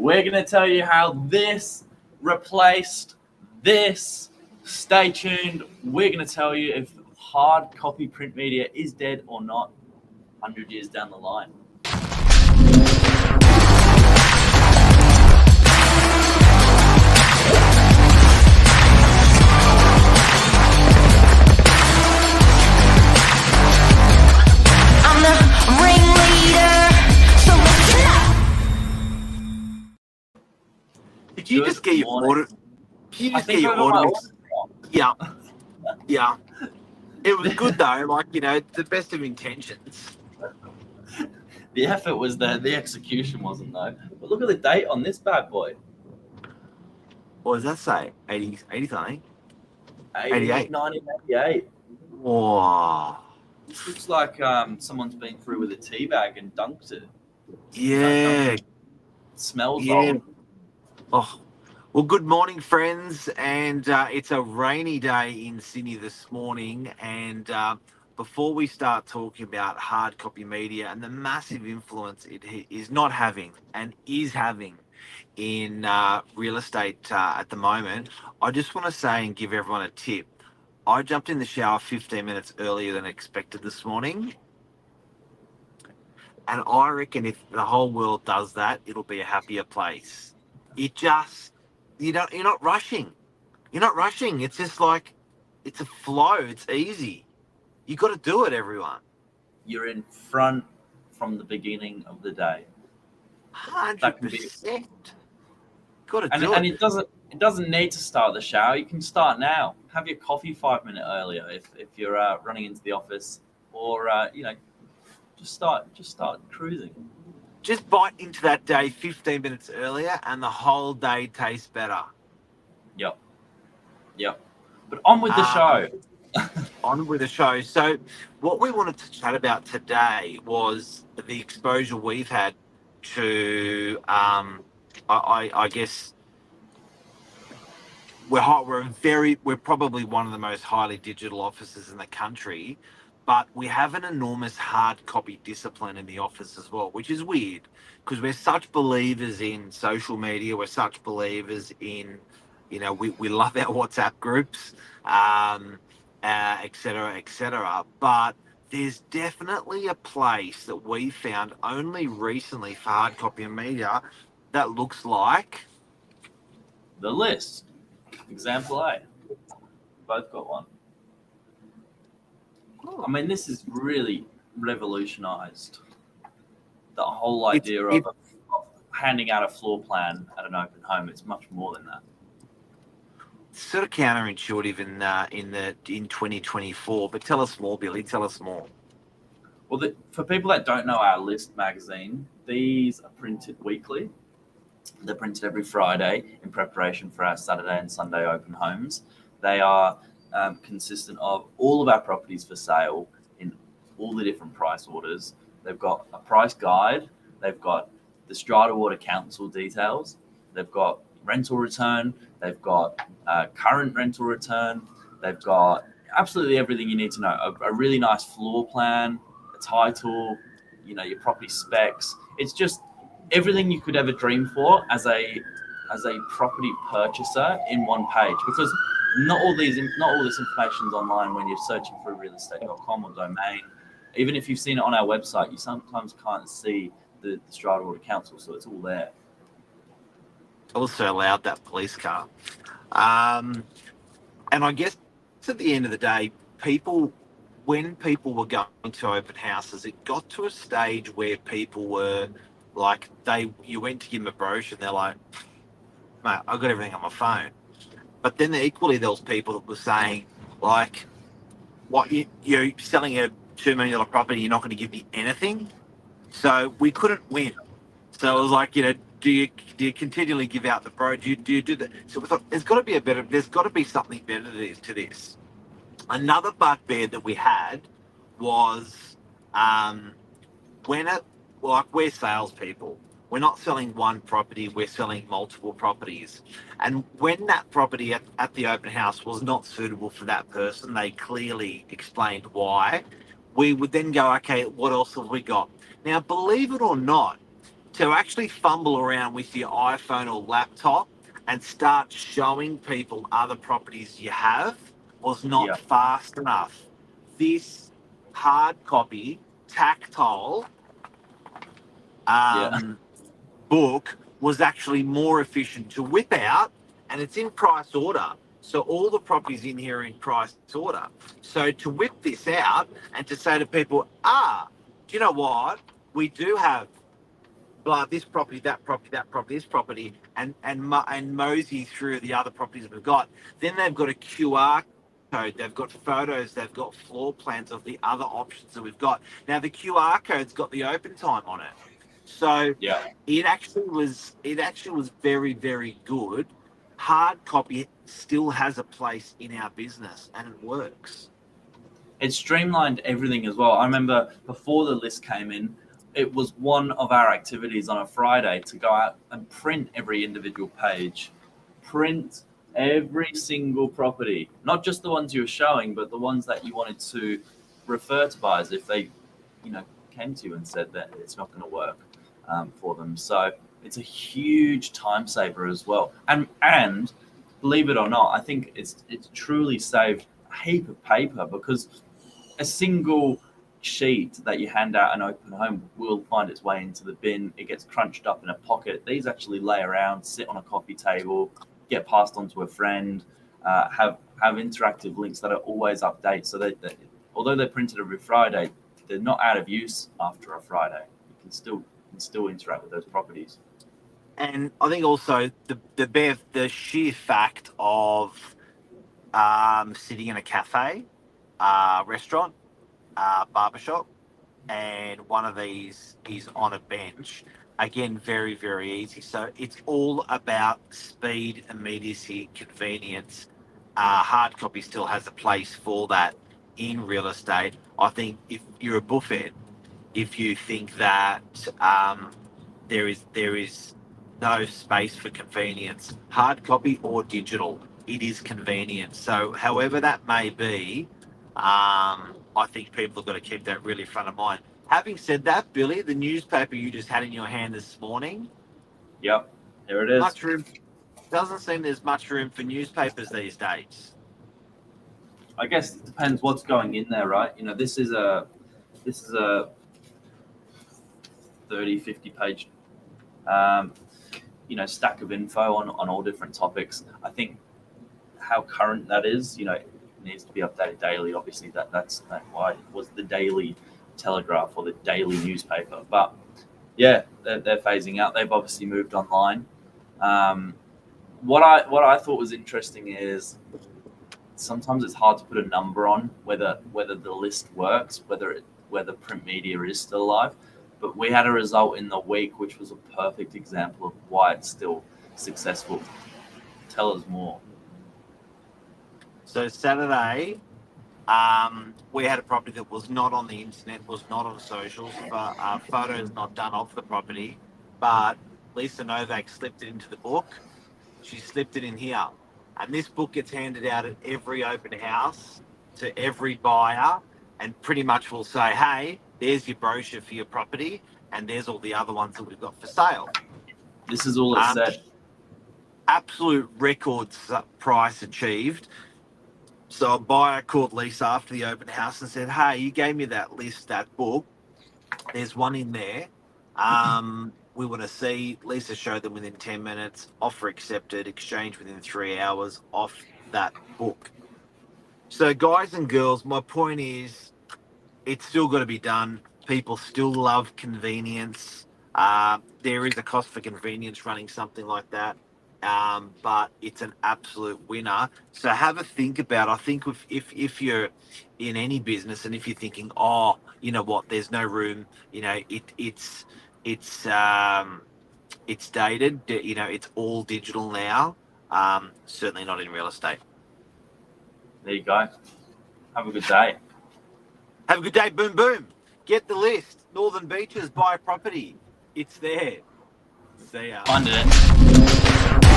We're going to tell you how this replaced this. Stay tuned. We're going to tell you if hard copy print media is dead or not 100 years down the line. Did you just get your order? Did you just get your order? Yeah. Yeah. It was good though, like, you know, the best of intentions. The effort was there, the execution wasn't though. But look at the date on this bad boy. What does that say? 80 something? 88. 1988. Wow. This looks like someone's been through with a tea bag and dunked it. Yeah. It smells old. Oh, well, good morning, friends. And it's a rainy day in Sydney this morning. And before we start talking about hard copy media and the massive influence it is not having and is having in real estate at the moment, I just want to say and give everyone a tip. I jumped in the shower 15 minutes earlier than expected this morning. And I reckon if the whole world does that, it'll be a happier place. You're not rushing. You're not rushing. It's just like, it's a flow. It's easy. You got to do it, everyone. You're in front from the beginning of the day. 100%. Got to do it. And it doesn't need to start the shower. You can start now. Have your coffee 5 minutes earlier if you're running into the office, or just start cruising. Just bite into that day 15 minutes earlier and the whole day tastes better. Yep. But on with the show. On with the show. So what we wanted to chat about today was the exposure we've had to, I guess, we're probably one of the most highly digital offices in the country. But we have an enormous hard copy discipline in the office as well, which is weird because we're such believers in social media. We're such believers in, we love our WhatsApp groups, et cetera. But there's definitely a place that we found only recently for hard copy and media that looks like the list. Example A. Both got one. I mean, this has really revolutionized the whole idea of handing out a floor plan at an open home. It's much more than that. It's sort of counterintuitive in 2024. But tell us more, Billy. Tell us more. Well, for people that don't know our list magazine, these are printed weekly. They're printed every Friday in preparation for our Saturday and Sunday open homes. They are consistent of all of our properties for sale in all the different price orders. They've got a price guide. They've got the Strata Water Council details. They've got rental return. They've got current rental return. They've got absolutely everything you need to know. A really nice floor plan, a title, your property specs. It's just everything you could ever dream for as a property purchaser in one page, because not all this information is online when you're searching for realestate.com or domain. Even if you've seen it on our website, you sometimes can't see the Strata Water Council, so it's all there. Also allowed that police car. And I guess at the end of the day, when people were going to open houses, it got to a stage where people were like, you went to give them a brochure and they're like, mate, I've got everything on my phone. But then equally, there was people that were saying, like, what, you're selling a $2 million property, you're not going to give me anything? So we couldn't win. So it was like, do you continually give out the brochure? Do you do that? So we thought, there's got to be something better to this. Another bugbear that we had was we're salespeople. We're not selling one property, we're selling multiple properties. And when that property at the open house was not suitable for that person, they clearly explained why. We would then go, okay, what else have we got? Now, believe it or not, to actually fumble around with your iPhone or laptop and start showing people other properties you have was not Yeah. fast enough. This hard copy, tactile Yeah. book was actually more efficient to whip out, and it's in price order. So all the properties in here are in price order. So to whip this out and to say to people, do you know what? We do have blah, this property, that property, that property, this property, and mosey through the other properties we've got. Then they've got a QR code, they've got photos, they've got floor plans of the other options that we've got. Now the QR code's got the open time on it. So Yeah. it actually was very, very good. Hard copy still has a place in our business and it works. It streamlined everything as well. I remember before the list came in, it was one of our activities on a Friday to go out and print every individual page, print every single property, not just the ones you were showing, but the ones that you wanted to refer to buyers if they, came to you and said that it's not going to work for them. So it's a huge time saver as well. And believe it or not, I think it's truly saved a heap of paper, because a single sheet that you hand out an open home will find its way into the bin. It gets crunched up in a pocket. These actually lay around, sit on a coffee table, get passed on to a friend, have interactive links that are always updated. So they although they're printed every Friday, they're not out of use after a Friday. You can still interact with those properties. And I think also the sheer fact of sitting in a cafe, restaurant, barbershop, and one of these is on a bench. Again, very, very easy. So it's all about speed, immediacy, convenience. Hard copy still has a place for that in real estate. I think if you're a buffet, if you think that there is no space for convenience, hard copy or digital, it is convenient. So however that may be, I think people have got to keep that really front of mind. Having said that, Billy, the newspaper you just had in your hand this morning. Yep, there it is. Much room. Doesn't seem there's much room for newspapers these days. I guess it depends what's going in there, right? This is a 30, 50 page, stack of info on all different topics. I think how current that is, it needs to be updated daily. Obviously, that's why it was the Daily Telegraph or the daily newspaper. But yeah, they're phasing out. They've obviously moved online. What I thought was interesting is sometimes it's hard to put a number on whether the list works, whether print media is still alive. But we had a result in the week which was a perfect example of why it's still successful. Tell us more. So Saturday, we had a property that was not on the internet, was not on socials, but photos not done of the property. But Lisa Novak slipped it into the book. She slipped it in here. And this book gets handed out at every open house to every buyer, and pretty much will say, hey, there's your brochure for your property, and there's all the other ones that we've got for sale. This is all it said. Absolute record price achieved. So a buyer called Lisa after the open house and said, hey, you gave me that list, that book. There's one in there. We want to see. Lisa showed them within 10 minutes, offer accepted, exchange within 3 hours off that book. So guys and girls, my point is it's still got to be done. People still love convenience. There is a cost for convenience running something like that. But it's an absolute winner. So have a think about it. I think if you're in any business and if you're thinking, oh, you know what, there's no room, it's dated, it's all digital now. Certainly not in real estate. There you go. Have a good day. Have a good day. Boom, boom. Get the list. Northern Beaches, buy property. It's there. See ya. Find it.